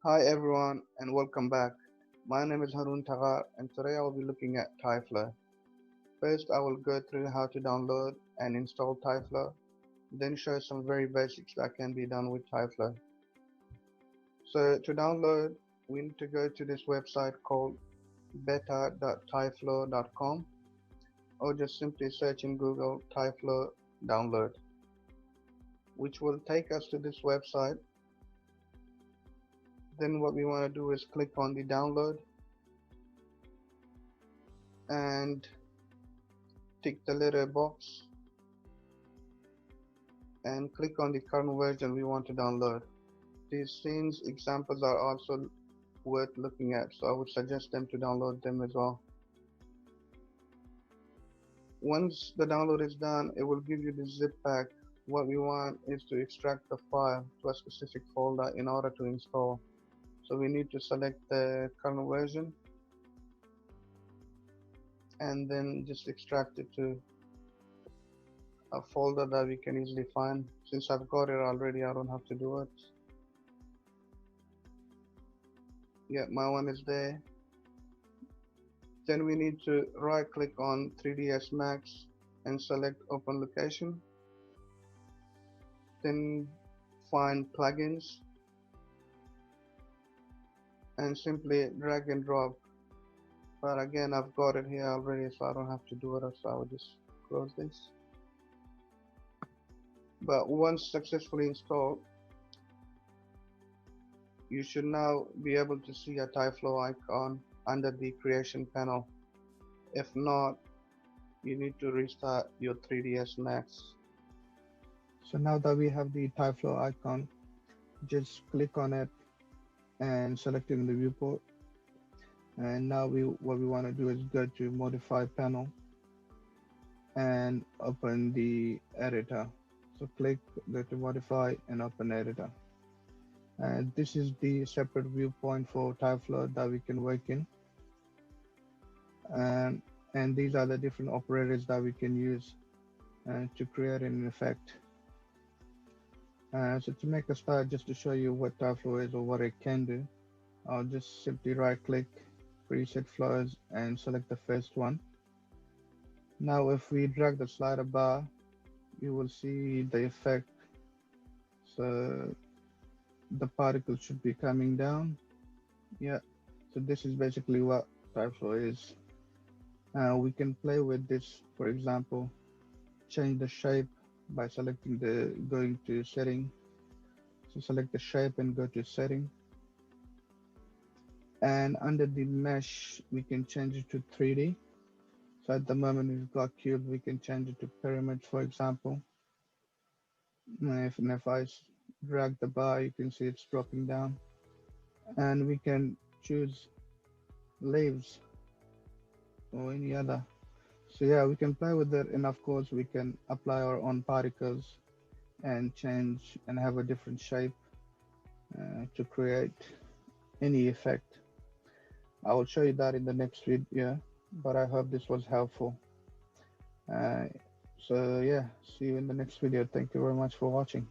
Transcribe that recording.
Hi everyone and welcome back. My name is Harun Tagar and today I will be looking at Tyflow. First I will go through how to download and install Tyflow, then show some very basics that can be done with Tyflow. So to download we need to go to this website called beta.tyflow.com or just simply search in Google Tyflow download, which will take us to this website. Then what we want to do is click on the download and tick the little box and click on the current version we want to download. These scenes examples are also worth looking at, so I would suggest them to download them as well. Once the download is done, it will give you the zip pack. What we want is to extract the file to a specific folder in order to install. So we need to select the current version and then just extract it to a folder that we can easily find. Since I've got it already, I don't have to do it. Yeah, my one is there. Then we need to right click on 3ds Max and select open location. Then find plugins and simply drag and drop. But again, I've got it here already, so I don't have to do it, so I will just close this. But once successfully installed, you should now be able to see a Tyflow icon under the creation panel. If not, you need to restart your 3ds Max. So now that we have the Tyflow icon, just click on it and select it in the viewport. And now what we want to do is go to modify panel and open the editor. So click go to modify and open editor. And this is the separate viewpoint for Tyflow that we can work in. And these are the different operators that we can use to create an effect. So to make a start, just to show you what Tyflow is or what it can do, I'll just simply right click preset flows and select the first one. Now if we drag the slider bar, you will see the effect. So the particle should be coming down. Yeah, so this is basically what Tyflow is. We can play with this, for example, change the shape by selecting going to setting. So select the shape and go to setting. And under the mesh, we can change it to 3D. So at the moment we've got cube, we can change it to pyramid, for example. If I drag the bar, you can see it's dropping down. And we can choose leaves or any other. So yeah, we can play with it, and of course we can apply our own particles and change and have a different shape to create any effect. I will show you that in the next video, but I hope this was helpful. So yeah, see you in the next video. Thank you very much for watching.